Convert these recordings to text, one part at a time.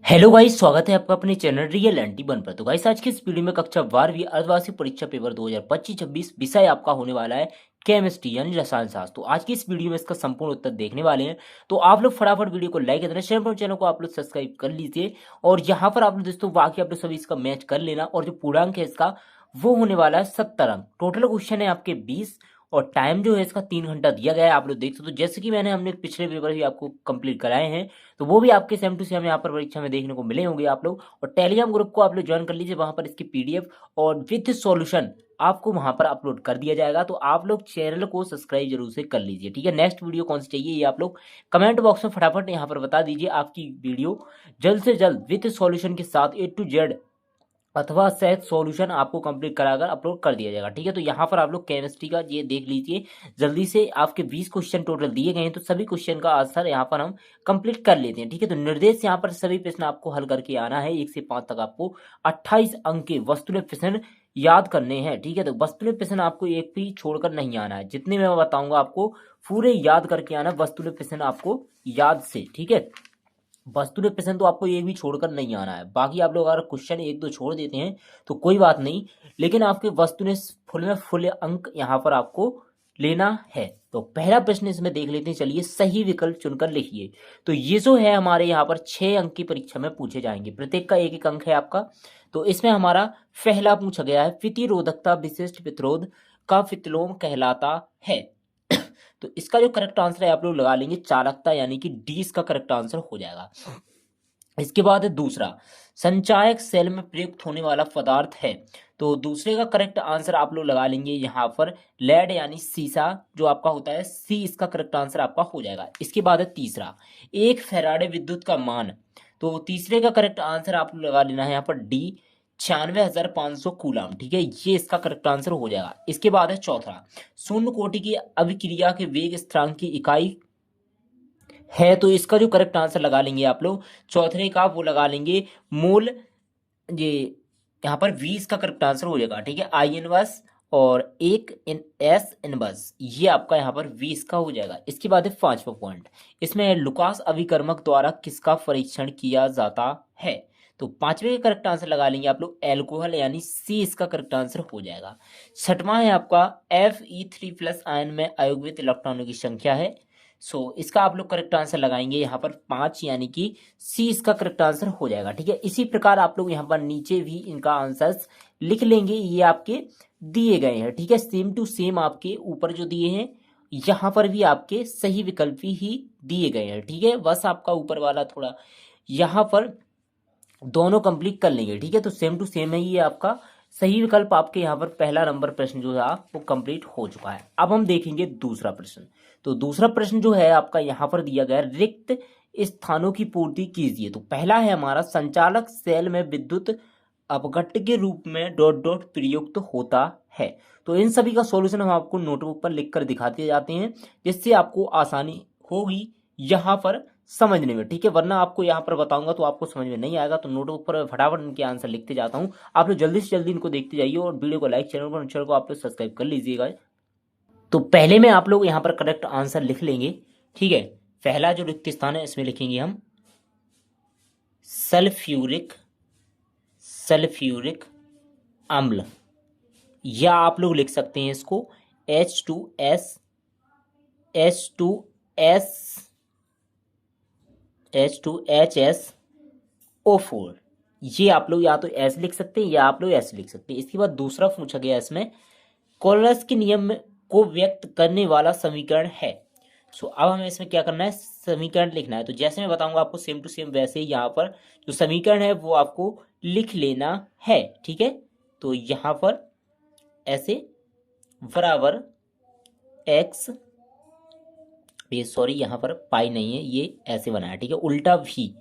Hello guys, स्वागत है आपका अपने चैनल रियल एंटी वन पर। तो गाइस, आज की इस वीडियो में कक्षा 12वीं अर्धवार्षिक परीक्षा पेपर 2025-26 विषय आपका होने वाला है केमिस्ट्री यानी रसायन शास्त्र। तो आज की इस वीडियो में इसका संपूर्ण उत्तर देखने वाले हैं। तो आप लोग फटाफट वीडियो को लाइक कर देना, चैनल को आप लोग सब्सक्राइब कर लीजिए। और यहाँ पर आप लोग दोस्तों बाकी आप लोग सभी इसका मैच कर लेना। और जो पूर्णांक है इसका वो होने वाला है 70 अंक। टोटल क्वेश्चन है आपके 20 और टाइम जो है इसका 3 घंटा दिया गया है। आप लोग देख सकते हो, जैसे कि हमने पिछले पेपर भी आपको कंप्लीट कराए हैं, तो वो भी आपके सेम टू सेम यहाँ पर परीक्षा में देखने को मिले होंगे आप लोग। और टेलीग्राम ग्रुप को आप लोग ज्वाइन कर लीजिए, वहां पर इसकी पीडीएफ और विद सॉल्यूशन आपको वहां पर अपलोड कर दिया जाएगा। तो आप लोग चैनल को सब्सक्राइब जरूर से कर लीजिए, ठीक है। नेक्स्ट वीडियो कौन सी चाहिए ये आप लोग कमेंट बॉक्स में फटाफट यहाँ पर बता दीजिए। आपकी वीडियो जल्द से जल्द विद सॉल्यूशन के साथ A to Z अथवा सेट सॉल्यूशन आपको कंप्लीट कराकर अपलोड कर दिया जाएगा, ठीक है। तो यहाँ पर आप लोग केमिस्ट्री का ये देख लीजिए जल्दी से। आपके 20 क्वेश्चन टोटल दिए गए हैं, तो सभी क्वेश्चन का आंसर यहाँ पर हम कंप्लीट कर लेते हैं, ठीक है। तो निर्देश यहाँ पर सभी प्रश्न आपको हल करके आना है। 1 से 5 तक आपको 28 अंक के वस्तुनिष्ठ प्रश्न याद करने हैं, ठीक है। तो वस्तुनिष्ठ प्रश्न आपको एक भी छोड़कर नहीं आना है, जितने मैं बताऊंगा आपको पूरे याद करके आना। वस्तुनिष्ठ प्रश्न आपको याद से, ठीक है। वस्तुनिष्ठ प्रश्न तो आपको एक भी छोड़कर नहीं आना है। बाकी आप लोग अगर क्वेश्चन एक दो छोड़ देते हैं तो कोई बात नहीं, लेकिन आपके वस्तुनिष्ठ फुल में फुल अंक यहाँ पर आपको लेना है। तो पहला प्रश्न इसमें देख लेते हैं, चलिए। सही विकल्प चुनकर लिखिए। तो ये जो है हमारे यहाँ पर 6 अंक की परीक्षा में पूछे जाएंगे, प्रत्येक का एक एक अंक है आपका। तो इसमें हमारा पहला पूछा गया है, प्रतिरोधकता विशिष्ट प्रतिरोध का प्रतिलोम कहलाता है। तो इसका जो करेक्ट आंसर है आप लोग लगा लेंगे चालकता, यानी कि डी इसका करेक्ट आंसर हो जाएगा। इसके बाद है दूसरा, संचायक सेल में प्रयुक्त होने वाला पदार्थ है। तो दूसरे का करेक्ट आंसर आप लोग लगा लेंगे यहाँ पर लेड यानी सीसा जो आपका होता है, सी इसका करेक्ट आंसर आपका हो जाएगा। इसके बाद है तीसरा, 1 फैराडे विद्युत का मान। तो तीसरे का करेक्ट आंसर आप लोग लगा लेना है यहाँ पर डी, 96,500 कूलम, ठीक है। ये इसका करेक्ट आंसर हो जाएगा। इसके बाद है चौथा, शून्य कोटि की अभिक्रिया के वेग स्थिरांक की इकाई है। तो इसका जो करेक्ट आंसर लगा लेंगे आप लोग चौथे का वो लगा लेंगे मोल। ये यहाँ पर वी इसका करेक्ट आंसर हो जाएगा, ठीक है। आई इनवर्स और एक इन एस इनवर्स, ये आपका यहाँ पर वी इसका हो जाएगा। इसके बाद है पांचवा पॉइंट, इसमें लुकास अभिकर्मक द्वारा किसका परीक्षण किया जाता है। तो पांचवे का करेक्ट आंसर लगा लेंगे आप लोग एल्कोहल, यानी सी इसका करेक्ट आंसर हो जाएगा। छठवां है आपका Fe3+ आयन में अयोगित इलेक्ट्रॉनों की संख्या है। इसका आप लोग करेक्ट आंसर लगाएंगे यहाँ पर 5, यानी कि सी इसका करेक्ट आंसर हो जाएगा, ठीक है। इसी प्रकार आप लोग यहाँ पर नीचे भी इनका आंसर्स लिख लेंगे, ये आपके दिए गए हैं, ठीक है। सेम टू सेम आपके ऊपर जो दिए हैं यहाँ पर भी आपके सही विकल्प ही दिए गए हैं, ठीक है। बस आपका ऊपर वाला थोड़ा यहाँ पर दोनों कंप्लीट कर लेंगे, ठीक है। तो सेम टू सेम है ये आपका सही विकल्प। आपके यहाँ पर पहला नंबर प्रश्न जो है वो कंप्लीट हो चुका है। अब हम देखेंगे दूसरा प्रश्न। तो दूसरा प्रश्न जो है आपका यहाँ पर दिया गया, रिक्त स्थानों की पूर्ति कीजिए। तो पहला है हमारा, संचालक सेल में विद्युत अपघट्ट के रूप में डॉट डॉट प्रयुक्त होता है। तो इन सभी का सॉल्यूशन हम आपको नोटबुक पर लिखकर दिखाते जाते हैं, जिससे आपको आसानी होगी यहाँ पर समझने में, ठीक है। वरना आपको यहाँ पर बताऊंगा तो आपको समझ में नहीं आएगा। तो नोटबुक पर फटाफट इनके आंसर लिखते जाता हूँ, आप लोग जल्दी से जल्दी इनको देखते जाइए और वीडियो को लाइक, चैनल को आप लोग सब्सक्राइब कर लीजिएगा। तो पहले में आप लोग यहाँ पर करेक्ट आंसर लिख लेंगे, ठीक है। पहला जो रिक्त स्थान है इसमें लिखेंगे हम सल्फ्यूरिक सल्फ्यूरिक अम्ल, या आप लोग लिख सकते हैं इसको H2S H2S H2HSO4। ये आप लोग या तो ऐसे लिख सकते हैं या आप लोग ऐसे लिख सकते हैं। इसके बाद दूसरा पूछा गया इसमें, कोलरस के नियम को व्यक्त करने वाला समीकरण है। अब हमें इसमें क्या करना है, समीकरण लिखना है। तो जैसे मैं बताऊंगा आपको सेम टू सेम वैसे ही यहाँ पर जो समीकरण है वो आपको लिख लेना है, ठीक है। तो यहाँ पर ऐसे बराबर एक्स, ये सॉरी यहाँ पर पाई नहीं है, ये ऐसे बना है, ठीक है। उल्टा भी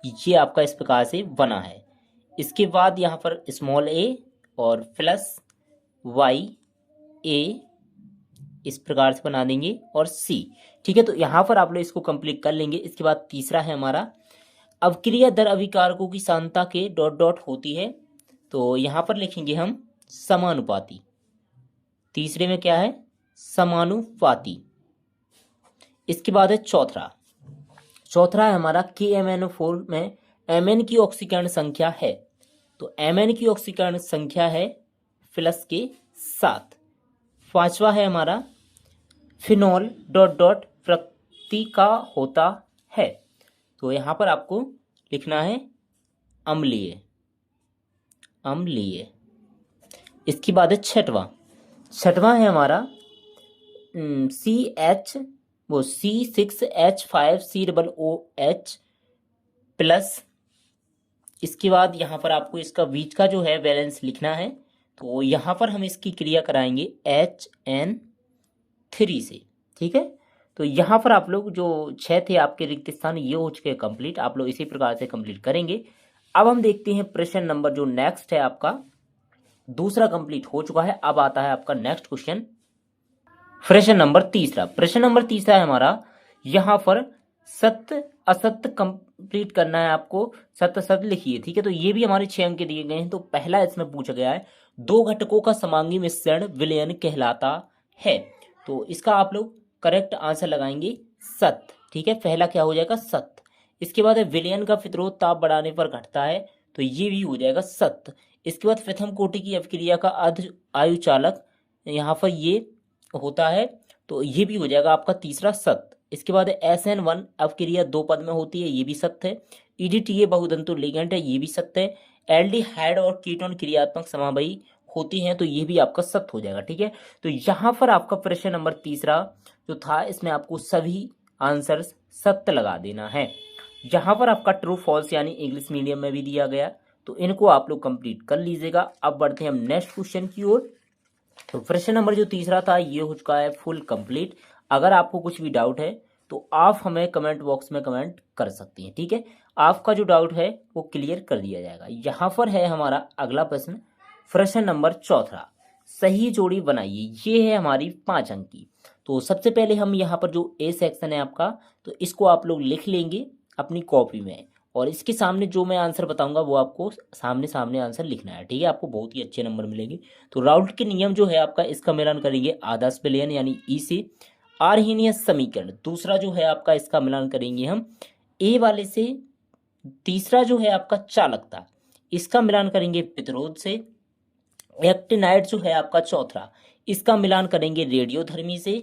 ये आपका इस प्रकार से बना है। इसके बाद यहाँ पर स्मॉल a और प्लस वाई ए इस प्रकार से बना देंगे और c, ठीक है। तो यहाँ पर आप लोग इसको कंप्लीट कर लेंगे। इसके बाद तीसरा है हमारा, अवक्रिया दर अभिकारकों की सांद्रता के डॉट डॉट होती है। तो यहाँ पर लिखेंगे हम समानुपाती। तीसरे में क्या है, समानुपाती। इसके बाद है चौथा है हमारा KMnO4 में Mn की ऑक्सीकरण संख्या है, तो Mn की ऑक्सीकरण संख्या है प्लस के 7। पांचवा है हमारा फिनॉल डॉट डॉट प्रकृति का होता है, तो यहाँ पर आपको लिखना है अम्लीय, अम्लीय। इसके बाद है छठवां है हमारा CH वो C6H5COOH प्लस। इसके बाद यहाँ पर आपको इसका बीच का जो है वैलेंस लिखना है, तो यहाँ पर हम इसकी क्रिया कराएंगे HN3 से, ठीक है। तो यहाँ पर आप लोग जो 6 थे आपके रिक्त स्थान ये हो चुके हैं कंप्लीट, आप लोग इसी प्रकार से कंप्लीट करेंगे। अब हम देखते हैं प्रश्न नंबर जो नेक्स्ट है आपका दूसरा कंप्लीट हो चुका है। अब आता है आपका नेक्स्ट क्वेश्चन, प्रश्न नंबर तीसरा। प्रश्न नंबर तीसरा है हमारा, यहाँ पर सत्य असत्य कंप्लीट करना है आपको, सत्य असत्य लिखिए, ठीक है। तो ये भी हमारे 6 अंक के दिए गए हैं। तो पहला इसमें पूछा गया है दो घटकों का समांगी मिश्रण विलयन कहलाता है, तो इसका आप लोग करेक्ट आंसर लगाएंगे सत्य, ठीक है। पहला क्या हो जाएगा सत्य। इसके बाद है विलयन का प्रतिरोध ताप बढ़ाने पर घटता है, तो ये भी हो जाएगा सत्य। इसके बाद प्रथम कोटि की अभिक्रिया का अर्ध आयु चालक यहाँ पर ये होता है, तो ये भी हो जाएगा आपका तीसरा सत्य। इसके बाद SN1 अवक्रिया 2 पद में होती है, ये भी सत्य है। EDTA बहुतंतु लिगेंड है, ये भी सत्य है। एल्डिहाइड और कीटोन क्रियात्मक समावयी होती हैं, तो ये भी आपका सत्य हो जाएगा, ठीक है। तो यहाँ पर आपका प्रश्न नंबर तीसरा जो था इसमें आपको सभी आंसर सत्य लगा देना है। यहाँ पर आपका ट्रू फॉल्स यानी इंग्लिश मीडियम में भी दिया गया, तो इनको आप लोग कंप्लीट कर लीजिएगा। अब बढ़ते हैं हम नेक्स्ट क्वेश्चन की ओर। तो प्रश्न नंबर जो तीसरा था ये हो चुका है फुल कंप्लीट। अगर आपको कुछ भी डाउट है तो आप हमें कमेंट बॉक्स में कमेंट कर सकती हैं, ठीक है। आपका जो डाउट है वो क्लियर कर दिया जाएगा। यहाँ पर है हमारा अगला प्रश्न, प्रश्न नंबर चौथा, सही जोड़ी बनाइए। ये है हमारी 5 अंक की। तो सबसे पहले हम यहाँ पर जो ए सेक्शन है आपका, तो इसको आप लोग लिख लेंगे अपनी कॉपी में, और इसके सामने जो मैं आंसर बताऊंगा वो आपको सामने सामने आंसर लिखना है, ठीक है। आपको बहुत ही अच्छे नंबर मिलेंगे। तो राउल्ट के नियम जो है आपका, इसका मिलान करेंगे आदर्श विलयन यानी ई से। आर्हेनियस समीकरण दूसरा जो है आपका, इसका मिलान करेंगे हम ए वाले से। तीसरा जो है आपका चालकता, इसका मिलान करेंगे प्रतिरोध से। एक्टिनाइड जो है आपका चौथा, इसका मिलान करेंगे रेडियोधर्मी से।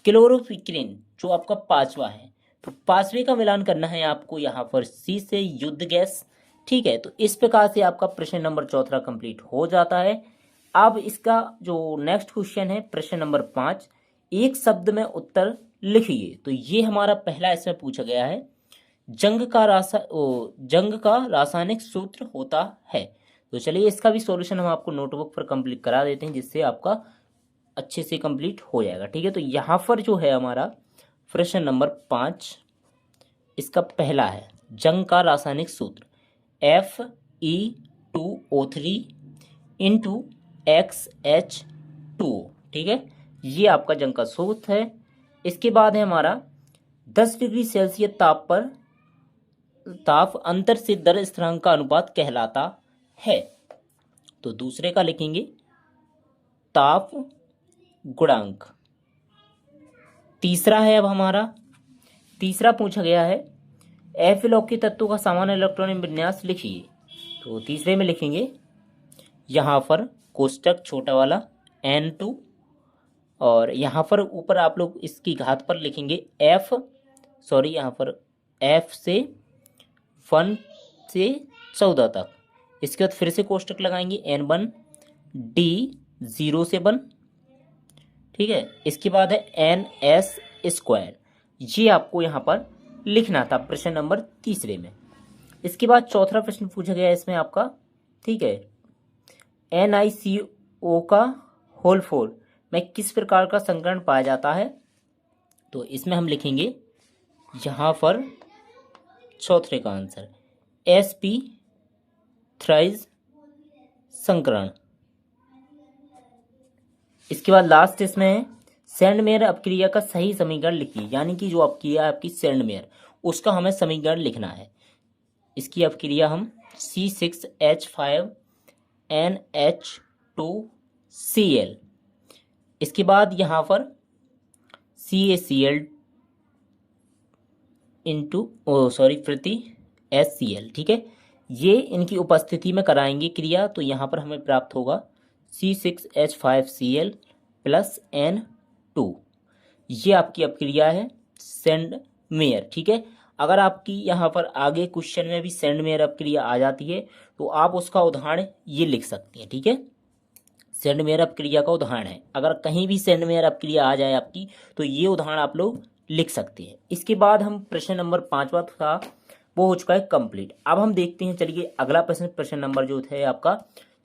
क्लोरोफिक्रिन जो आपका 5वां है, तो 5वें का मिलान करना है आपको यहाँ पर सी से, युद्ध गैस, ठीक है। तो इस प्रकार से आपका प्रश्न नंबर चौथा कंप्लीट हो जाता है। अब इसका जो नेक्स्ट क्वेश्चन है प्रश्न नंबर 5, एक शब्द में उत्तर लिखिए। तो ये हमारा पहला इसमें पूछा गया है, जंग का रासायनिक सूत्र होता है। तो चलिए इसका भी सॉल्यूशन हम आपको नोटबुक पर कंप्लीट करा देते हैं, जिससे आपका अच्छे से कंप्लीट हो जाएगा, ठीक है। तो यहाँ पर जो है हमारा प्रश्न नंबर 5, इसका पहला है जंग का रासायनिक सूत्र Fe2O3 इंटू XH2O, ठीक है। ये आपका जंग का सूत्र है। इसके बाद है हमारा 10 डिग्री सेल्सियस ताप अंतर से दर स्थिरांक का अनुपात कहलाता है। तो दूसरे का लिखेंगे ताप गुणांक। तीसरा है, अब हमारा तीसरा पूछा गया है अवलौकिक तत्वों का सामान्य इलेक्ट्रॉनिक विन्यास लिखिए। तो तीसरे में लिखेंगे यहाँ पर कोष्टक छोटा वाला N2, और यहाँ पर ऊपर आप लोग इसकी घात पर लिखेंगे यहाँ पर F से 1 से 14 तक। इसके बाद फिर से कोष्टक लगाएंगे N1 D 0 से 1, ठीक है। इसके बाद है NS², ये आपको यहाँ पर लिखना था प्रश्न नंबर तीसरे में। इसके बाद चौथा प्रश्न पूछा गया है इसमें आपका, ठीक है, NiCO का होल 4 में किस प्रकार का संकरण पाया जाता है। तो इसमें हम लिखेंगे यहाँ पर चौथे का आंसर sp थ्राइज संकरण। इसके बाद लास्ट इसमें है सेंडमेयर अपक्रिया का सही समीकरण लिखिए, यानी कि जो अपक्रिया है आपकी सेंडमेयर, उसका हमें समीकरण लिखना है। इसकी अपक्रिया हम C6H5NH2Cl, इसके बाद यहाँ पर CaCl प्रति HCl, ठीक है। ये इनकी उपस्थिति में कराएंगे क्रिया, तो यहाँ पर हमें प्राप्त होगा C6H5Cl प्लस N2। ये आपकी अपक्रिया है सेंड मेयर, ठीक है। अगर आपकी यहाँ पर आगे क्वेश्चन में भी सेंड मेयर अपक्रिया आ जाती है तो आप उसका उदाहरण ये लिख सकती हैं, ठीक है। सेंड मेयर अपक्रिया का उदाहरण है, अगर कहीं भी सेंड मेयर अपक्रिया आ जाए आपकी तो ये उदाहरण आप लोग लिख सकते हैं। इसके बाद हम प्रश्न नंबर 5वां था वो हो चुका है कंप्लीट। अब हम देखते हैं, चलिए अगला प्रश्न, प्रश्न नंबर जो है आपका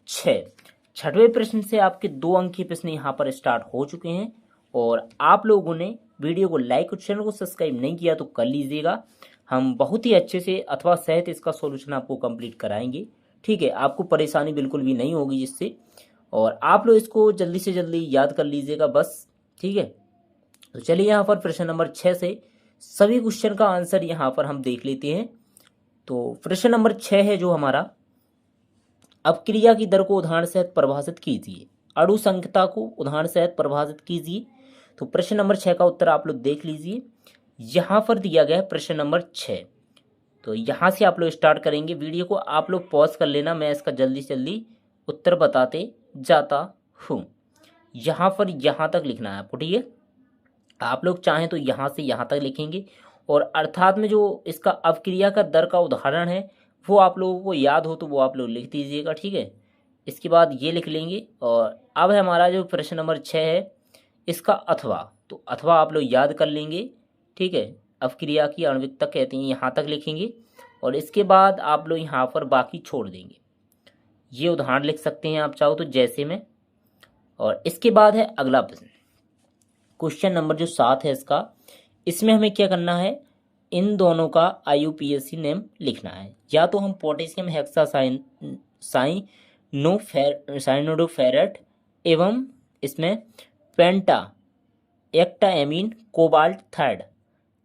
6वें प्रश्न से आपके 2 अंक के प्रश्न यहाँ पर स्टार्ट हो चुके हैं। और आप लोगों ने वीडियो को लाइक और चैनल को सब्सक्राइब नहीं किया तो कर लीजिएगा। हम बहुत ही अच्छे से अथवा सहित इसका सॉल्यूशन आपको कंप्लीट कराएंगे, ठीक है। आपको परेशानी बिल्कुल भी नहीं होगी जिससे, और आप लोग इसको जल्दी से जल्दी याद कर लीजिएगा बस, ठीक है। तो चलिए यहाँ पर प्रश्न नंबर 6 से सभी क्वेश्चन का आंसर यहाँ पर हम देख लेते हैं। तो प्रश्न नंबर 6 है जो हमारा, अपक्रिया की दर को उदाहरण सहित परिभाषित कीजिए, अणु संख्या को उदाहरण सहित परिभाषित कीजिए। तो प्रश्न नंबर 6 का उत्तर आप लोग देख लीजिए, यहाँ पर दिया गया है प्रश्न नंबर 6। तो यहाँ से आप लोग स्टार्ट करेंगे, वीडियो को आप लोग पॉज कर लेना, मैं इसका जल्दी से जल्दी उत्तर बताते जाता हूँ। यहाँ पर यहाँ तक लिखना है आपको, ठीक है। आप लोग चाहें तो यहाँ से यहाँ तक लिखेंगे, और अर्थात में जो इसका अपक्रिया का दर का उदाहरण है वो आप लोगों को याद हो तो वो आप लोग लिख दीजिएगा, ठीक है। इसके बाद ये लिख लेंगे। और अब है हमारा जो प्रश्न नंबर 6 है इसका अथवा, तो अथवा आप लोग याद कर लेंगे, ठीक है। अपक्रिया की आणविकता कहते हैं, यहाँ तक लिखेंगे और इसके बाद आप लोग यहाँ पर बाकी छोड़ देंगे। ये उदाहरण लिख सकते हैं आप चाहो तो जैसे में। और इसके बाद है अगला प्रश्न, क्वेश्चन नंबर जो 7 है इसका, इसमें हमें क्या करना है, इन दोनों का IUPAC नेम लिखना है। या तो हम पोटेशियम साइनोडोफेरेट एवं इसमें पेंटा एक्टाएमीन कोबाल्ट थर्ड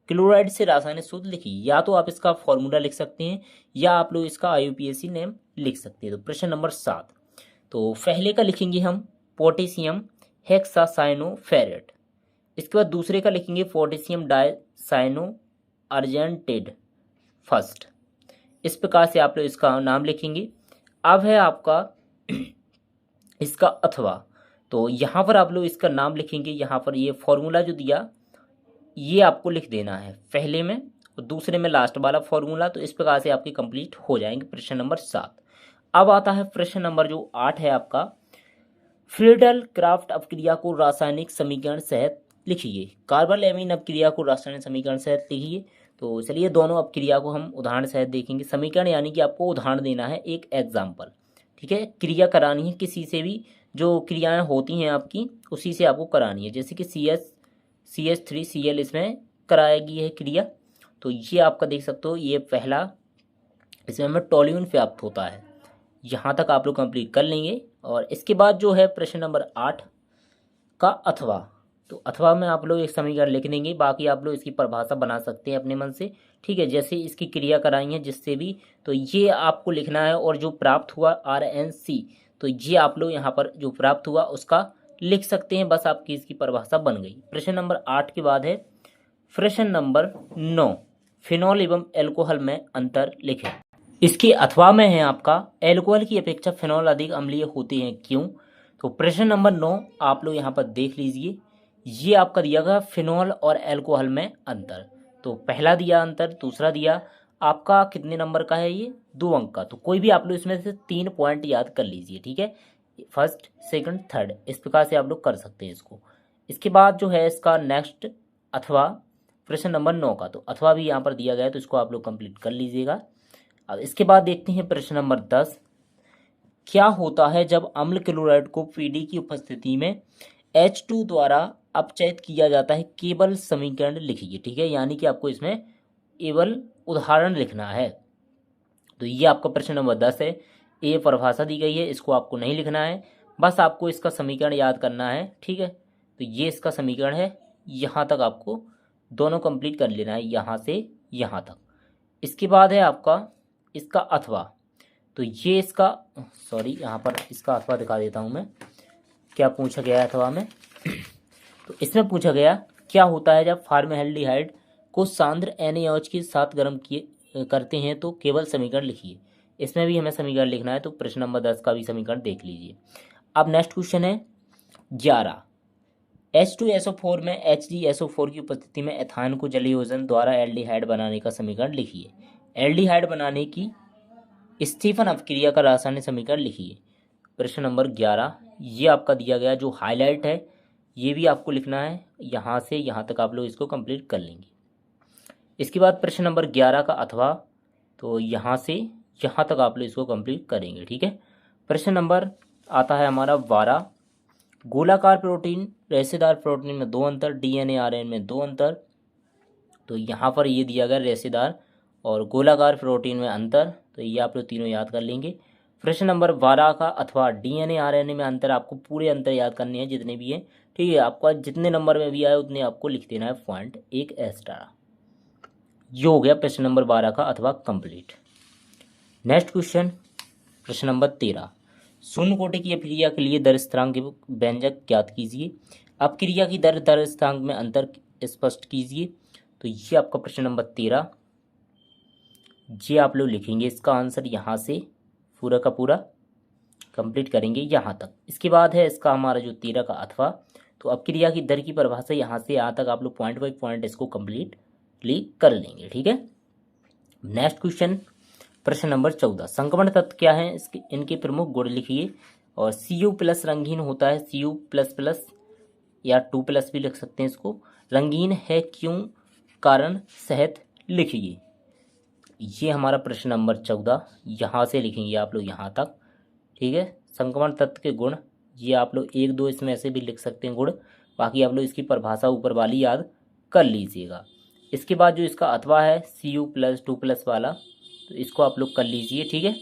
क्लोराइड से रासायनिक सूत्र लिखिए। या तो आप इसका फॉर्मूला लिख सकते हैं या आप लोग इसका IUPAC नेम लिख सकते हैं। तो प्रश्न नंबर 7, तो पहले का लिखेंगे हम पोटेशियम हेक्सासाइनोफेरेट, इसके बाद दूसरे का लिखेंगे पोटेशियम डाइसाइनो अर्जेंटेड फर्स्ट। इस प्रकार से आप लोग इसका नाम लिखेंगे। अब है आपका इसका अथवा, तो यहाँ पर आप लोग इसका नाम लिखेंगे। यहाँ पर ये फॉर्मूला जो दिया ये आपको लिख देना है पहले में और दूसरे में लास्ट वाला फॉर्मूला। तो इस प्रकार से आपके कंप्लीट हो जाएंगे प्रश्न नंबर 7। अब आता है प्रश्न नंबर जो 8 है आपका, फ्रीडल क्राफ्ट अपक्रिया को रासायनिक समीकरण सहित लिखिए। कार्बन एमीन अपक्रिया को रासायनिक समीकरण सहित लिखिए। तो चलिए दोनों अपक्रिया को हम उदाहरण सहित देखेंगे। समीकरण यानी कि आपको उदाहरण देना है, एक एग्जाम्पल, ठीक है। क्रिया करानी है किसी से भी, जो क्रियाएं होती हैं आपकी उसी से आपको करानी है। जैसे कि CH3Cl इसमें कराएगी है क्रिया, तो ये आपका देख सकते हो, ये पहला इसमें हमें टोल्यून प्राप्त होता है। यहाँ तक आप लोग कंप्लीट कर लेंगे। और इसके बाद जो है प्रश्न नंबर 8 का अथवा, तो अथवा में आप लोग एक समीकरण लिख देंगे, बाकी आप लोग इसकी परिभाषा बना सकते हैं अपने मन से, ठीक है। जैसे इसकी क्रिया कराई है जिससे भी, तो ये आपको लिखना है। और जो प्राप्त हुआ RNC, तो ये आप लोग यहाँ पर जो प्राप्त हुआ उसका लिख सकते हैं, बस आपकी इसकी परिभाषा बन गई। प्रश्न नंबर 8 के बाद है प्रश्न नंबर 9, फिनॉल एवं एल्कोहल में अंतर लिखें। इसके अथवा में है आपका, एल्कोहल की अपेक्षा फिनॉल अधिक अम्लीय होते हैं क्यों। तो प्रश्न नंबर 9 आप लोग यहाँ पर देख लीजिए, ये आपका दिया गया फिनॉल और एल्कोहल में अंतर। तो पहला दिया अंतर, दूसरा दिया आपका कितने नंबर का है, ये 2 अंक का। तो कोई भी आप लोग इसमें से 3 पॉइंट याद कर लीजिए, ठीक है। फर्स्ट, सेकंड, थर्ड, इस प्रकार से आप लोग कर सकते हैं इसको। इसके बाद जो है इसका नेक्स्ट अथवा प्रश्न नंबर 9 का, तो अथवा भी यहाँ पर दिया गया है, तो इसको आप लोग कंप्लीट कर लीजिएगा। अब इसके बाद देखते हैं प्रश्न नंबर 10, क्या होता है जब अम्ल क्लोराइड को PD की उपस्थिति में H2 द्वारा अपचयित किया जाता है। केवल समीकरण लिखिए, ठीक है। यानी कि आपको इसमें केवल उदाहरण लिखना है। तो ये आपका प्रश्न नंबर 10 है। ये परिभाषा दी गई है, इसको आपको नहीं लिखना है, बस आपको इसका समीकरण याद करना है, ठीक है। तो ये इसका समीकरण है, यहाँ तक आपको दोनों कंप्लीट कर लेना है, यहाँ से यहाँ तक। इसके बाद है आपका इसका अथवा, तो ये इसका यहाँ पर इसका अथवा दिखा देता हूँ मैं, क्या पूछा गया है अथवा में। तो इसमें पूछा गया क्या होता है जब फॉर्मेल्डिहाइड को सांद्र NaOH के साथ करते हैं तो केवल समीकरण लिखिए। इसमें भी हमें समीकरण लिखना है, तो प्रश्न नंबर 10 का भी समीकरण देख लीजिए। अब नेक्स्ट क्वेश्चन है 11। H2SO4 में HgSO4 की उपस्थिति में एथान को जलीय योजन द्वारा एल्डिहाइड बनाने का समीकरण लिखिए। एल्डिहाइड बनाने की स्टीफन अपक्रिया का रासायनिक समीकरण लिखिए। प्रश्न नंबर 11 ये आपका दिया गया जो हाईलाइट है, ये भी आपको लिखना है, यहाँ से यहाँ तक आप लोग इसको कंप्लीट कर लेंगे। इसके बाद प्रश्न नंबर 11 का अथवा, तो यहाँ से यहाँ तक आप लोग इसको कंप्लीट करेंगे, ठीक है। प्रश्न नंबर आता है हमारा 12। गोलाकार प्रोटीन रेशेदार प्रोटीन में 2 अंतर, डीएनए आरएनए में 2 अंतर। तो यहाँ पर ये दिया गया रेशेदार और गोलाकार प्रोटीन में अंतर, तो ये आप लोग तीनों याद कर लेंगे। प्रश्न नंबर 12 का अथवा डीएनए आरएनए में अंतर, आपको पूरे अंतर याद करने हैं जितने भी हैं, ठीक है। आपका जितने नंबर में भी आए उतने आपको लिख देना है पॉइंट एक एक्स्ट्रा। ये हो गया प्रश्न नंबर 12 का अथवा कंप्लीट। नेक्स्ट क्वेश्चन प्रश्न नंबर 13। शून्य कोटि की अपक्रिया के लिए दर स्थिरांक के व्यंजक ज्ञात कीजिए। अपक्रिया की दर स्थिरांक में अंतर स्पष्ट कीजिए। तो ये आपका प्रश्न नंबर 13, ये आप लोग लिखेंगे इसका आंसर यहाँ से पूरा का पूरा कंप्लीट करेंगे यहाँ तक। इसके बाद है इसका हमारा जो 13 का अथवा, तो अपक्रिया की दर की परिभाषा यहाँ से यहाँ तक आप लोग पॉइंट बाई पॉइंट इसको कंप्लीटली कर लेंगे, ठीक है। नेक्स्ट क्वेश्चन प्रश्न नंबर 14। संक्रमण तत्व क्या है, इसके इनके प्रमुख गुण लिखिए। और Cu+ रंगीन होता है, Cu++ या 2+ भी लिख सकते हैं इसको। रंगीन है क्यों, कारण सहित लिखिए। ये हमारा प्रश्न नंबर 14, यहाँ से लिखेंगे आप लोग यहाँ तक, ठीक है। संक्रमण तत्व के गुण ये आप लोग 1-2 इसमें ऐसे भी लिख सकते हैं गुण, बाकी आप लोग इसकी परिभाषा ऊपर वाली याद कर लीजिएगा। इसके बाद जो इसका अथवा है Cu+ 2+ वाला, तो इसको आप लोग कर लीजिए, ठीक है।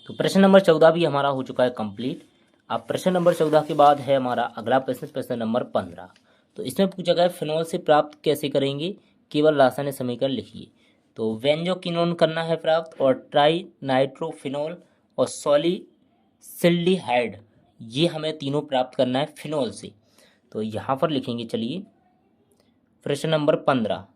तो प्रश्न नंबर 14 भी हमारा हो चुका है कंप्लीट। अब प्रश्न नंबर 14 के बाद है हमारा अगला प्रश्न, प्रश्न नंबर 15। तो इसमें पूछा गया फिनॉल से प्राप्त कैसे करेंगे, केवल रासायनिक समीकरण लिखिए। तो बेंजोक्विनोन करना है प्राप्त, और ट्राई नाइट्रोफिनॉल और सॉलिसिल्डिहाइड, ये हमें तीनों प्राप्त करना है फिनॉल से। तो यहाँ पर लिखेंगे, चलिए प्रश्न नंबर 15,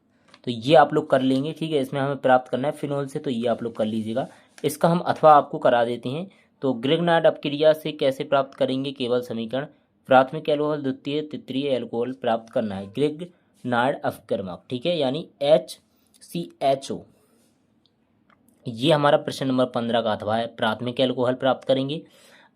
तो ये आप लोग कर लेंगे, ठीक है। इसमें हमें प्राप्त करना है फिनॉल से, तो ये आप लोग कर लीजिएगा। इसका हम अथवा आपको करा देते हैं। तो ग्रिग्नार्ड अपक्रिया से कैसे प्राप्त करेंगे, केवल समीकरण। प्राथमिक एल्कोहल द्वितीय तृतीय एल्कोहल प्राप्त करना है ग्रिग्नार्ड अपक्रमक, ठीक है, यानी HCHO। ये हमारा प्रश्न नंबर 15 का अथवा है। प्राथमिक एल्कोहल प्राप्त करेंगे।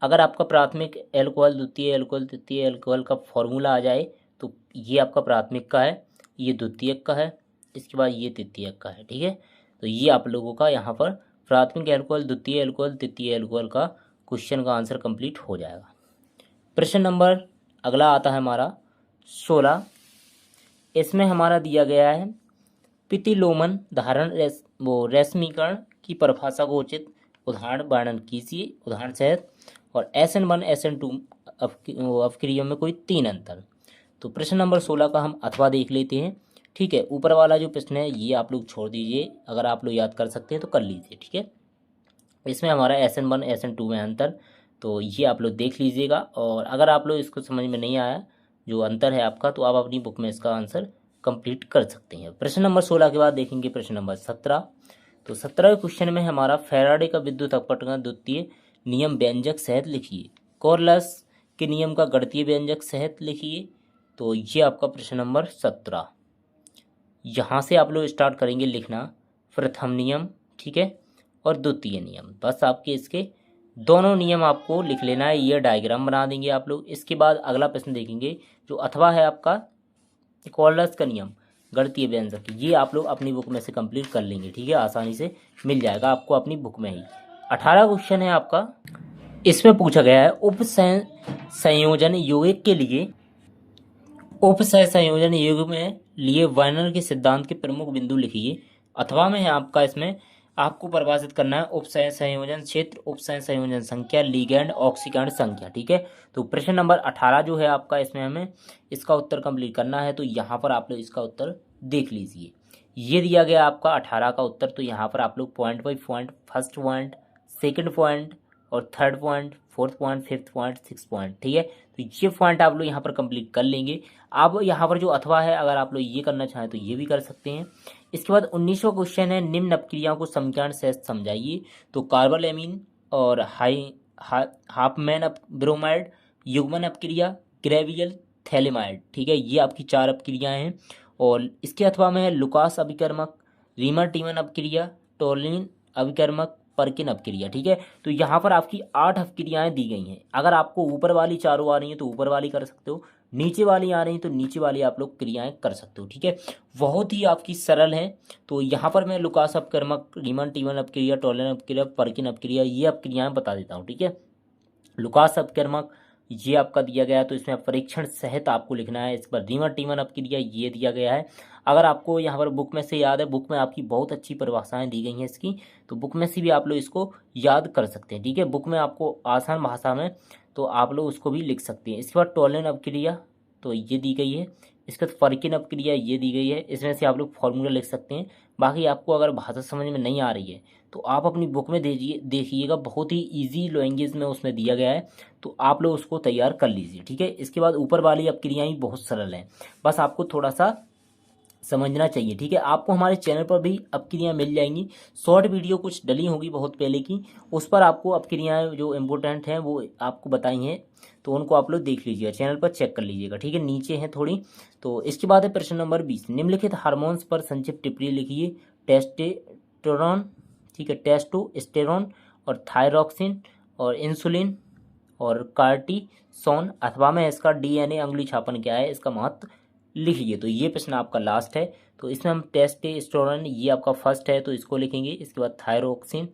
अगर आपका प्राथमिक एल्कोहल द्वितीय एल्कोहल तृतीय एल्कोहल का फॉर्मूला आ जाए, तो ये आपका प्राथमिक का है, ये द्वितीयक का है, इसके बाद ये तृतीयक का है, ठीक है। तो ये आप लोगों का यहाँ पर प्राथमिक एल्कोहल द्वितीय एल्कोहल तृतीय एल्कोहल का क्वेश्चन का आंसर कंप्लीट हो जाएगा। प्रश्न नंबर अगला आता है हमारा 16। इसमें हमारा दिया गया है प्रतिलोमन धारण रेशमीकरण की परिभाषा को उचित उदाहरण वर्णन कीजिए, उदाहरण सहित। और SN1 SN2 अपक्रिया में कोई 3 अंतर। तो प्रश्न नंबर 16 का हम अथवा देख लेते हैं, ठीक है। ऊपर वाला जो प्रश्न है ये आप लोग छोड़ दीजिए, अगर आप लोग याद कर सकते हैं तो कर लीजिए, ठीक है। इसमें हमारा SN1 SN2 में अंतर, तो ये आप लोग देख लीजिएगा। और अगर आप लोग इसको समझ में नहीं आया जो अंतर है आपका, तो आप अपनी बुक में इसका आंसर कंप्लीट कर सकते हैं। प्रश्न नंबर 16 के बाद देखेंगे प्रश्न नंबर 17। तो 17वें क्वेश्चन में हमारा फैराडे का विद्युत अपवर्तन द्वितीय नियम व्यंजक सहित लिखिए। कॉर्लस के नियम का गणितीय व्यंजक सहित लिखिए। तो ये आपका प्रश्न नंबर 17। यहाँ से आप लोग स्टार्ट करेंगे लिखना प्रथम नियम, ठीक है, और द्वितीय नियम। बस आपके इसके दोनों नियम आपको लिख लेना है, ये डायग्राम बना देंगे आप लोग। इसके बाद अगला प्रश्न देखेंगे जो अथवा है आपका कॉर्लस का नियम गणितीय व्यंजक, ये आप लोग अपनी बुक में से कंप्लीट कर लेंगे, ठीक है। आसानी से मिल जाएगा आपको अपनी बुक में ही। 18 क्वेश्चन है आपका। इसमें पूछा गया है उप संयोजन यौगिक के लिए, उप संयोजन यौगिक में लिए वर्नर के सिद्धांत के प्रमुख बिंदु लिखिए। अथवा में है आपका, इसमें आपको परिभाषित करना है उप संयोजन क्षेत्र, उप संयोजन संख्या, लिगैंड ऑक्सीकरण संख्या, ठीक है। तो प्रश्न नंबर 18 जो है आपका, इसमें हमें इसका उत्तर कंप्लीट करना है। तो यहाँ पर आप लोग इसका उत्तर देख लीजिए। ये दिया गया आपका 18 का उत्तर। तो यहाँ पर आप लोग point by point, first point, second point और third point, fourth point, fifth point, six point, ठीक है। तो ये पॉइंट आप लोग यहाँ पर कंप्लीट कर लेंगे। अब यहाँ पर जो अथवा है, अगर आप लोग ये करना चाहें तो ये भी कर सकते हैं। इसके बाद 19वां क्वेश्चन है, निम्न अपक्रियाओं को समीकरण से समझाइए। तो कार्बामेलाइन और हाफमैन ब्रोमाइड, युग्मन अपक्रिया, ग्रेवियल, थैलेमाइड। ठीक है, ये आपकी 4 अपक्रियाएं हैं। और इसके अथवा में है लुकास अभिकर्मक, रीमर टीमन अपक्रिया, टोलिन अभिकर्मक, परकिन अपक्रिया। ठीक है, तो यहाँ पर आपकी 8 अपक्रियाएं दी गई हैं। अगर आपको ऊपर वाली चारों आ रही हैं तो ऊपर वाली कर सकते हो, नीचे वाली आ रही हैं तो नीचे वाली आप लोग क्रियाएं कर सकते हो। ठीक है, बहुत ही आपकी सरल है। तो यहाँ पर मैं लुकास अपकर्मक, रीमन टीमन अपक्रिया, टोलन अपक्रिया, परकिन अपक्रिया, ये अपक्रियाएं बता देता हूँ। ठीक है, लुकास अपकर्मक ये आपका दिया गया है, तो इसमें परीक्षण सहित आपको लिखना है। इस पर रीमन टीमन अपक्रिया ये दिया गया है। अगर आपको यहाँ पर बुक में से याद है, बुक में आपकी बहुत अच्छी परिभाषाएं दी गई हैं इसकी, तो बुक में से भी आप लोग इसको याद कर सकते हैं। ठीक है, बुक में आपको आसान भाषा में, तो आप लोग उसको भी लिख सकते हैं। इसके बाद टोलन अपक्रिया तो ये दी गई है। इसके बाद फर्किन अपक्रिया ये दी गई है। इसमें से आप लोग फॉर्मूला लिख सकते हैं। बाकी आपको अगर भाषा समझ में नहीं आ रही है तो आप अपनी बुक में देखिएगा, बहुत ही ईजी लैंग्वेज में उसमें दिया गया है, तो आप लोग उसको तैयार कर लीजिए। ठीक है, इसके बाद ऊपर वाली अपक्रियाएं बहुत सरल हैं, बस आपको थोड़ा सा समझना चाहिए। ठीक है, आपको हमारे चैनल पर भी अपक्रियाएं मिल जाएंगी। शॉर्ट वीडियो कुछ डली होगी बहुत पहले की, उस पर आपको अपक्रियाएं जो इम्पोर्टेंट हैं वो आपको बताई हैं, तो उनको आप लोग देख लीजिएगा, चैनल पर चेक कर लीजिएगा। ठीक है, नीचे है थोड़ी। तो इसके बाद है प्रश्न नंबर 20, निम्नलिखित हार्मोन्स पर संक्षिप्त टिप्पणी लिखिए। टेस्टोस्टेरोन, ठीक है, टेस्टोस्टेरोन और थायरॉक्सिन और इंसुलिन और कार्टिसोन, अथवा में इसका डीएनए अंगुली छापन क्या है, इसका महत्व लिखिए। तो ये प्रश्न आपका लास्ट है। तो इसमें हम टेस्टोस्टेरोन ये आपका फर्स्ट है तो इसको लिखेंगे। इसके बाद थायरोक्सिन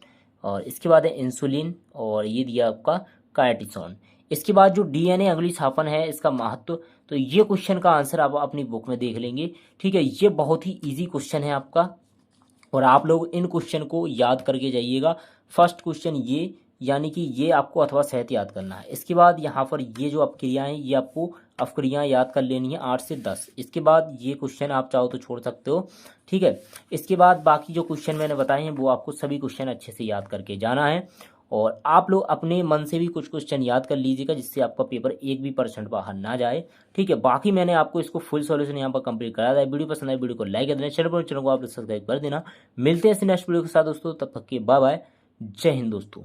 और इसके बाद है इंसुलिन और ये दिया आपका कार्टिसोन। इसके बाद जो डीएनए अंगुली छापन है इसका महत्व, तो ये क्वेश्चन का आंसर आप अपनी बुक में देख लेंगे। ठीक है, ये बहुत ही इजी क्वेश्चन है आपका, और आप लोग इन क्वेश्चन को याद करके जाइएगा। फर्स्ट क्वेश्चन ये, यानी कि ये आपको अथवा सहित याद करना है। इसके बाद यहाँ पर ये जो अपक्रियाएं हैं ये आपको अपक्रियाएं याद कर लेनी है 8 से 10। इसके बाद ये क्वेश्चन आप चाहो तो छोड़ सकते हो। ठीक है, इसके बाद बाकी जो क्वेश्चन मैंने बताए हैं वो आपको सभी क्वेश्चन अच्छे से याद करके जाना है, और आप लोग अपने मन से भी कुछ क्वेश्चन याद कर लीजिएगा जिससे आपका पेपर 1% बाहर ना जाए। ठीक है, बाकी मैंने आपको इसको फुल सॉल्यूशन यहाँ पर कंप्लीट करा दिया। वीडियो पसंद आए वीडियो को लाइक कर देना, चैनल को आप सब्सक्राइब कर देना। मिलते हैं नेक्स्ट वीडियो के साथ दोस्तों, तब तक के बाय बाय, जय हिंद दोस्तों।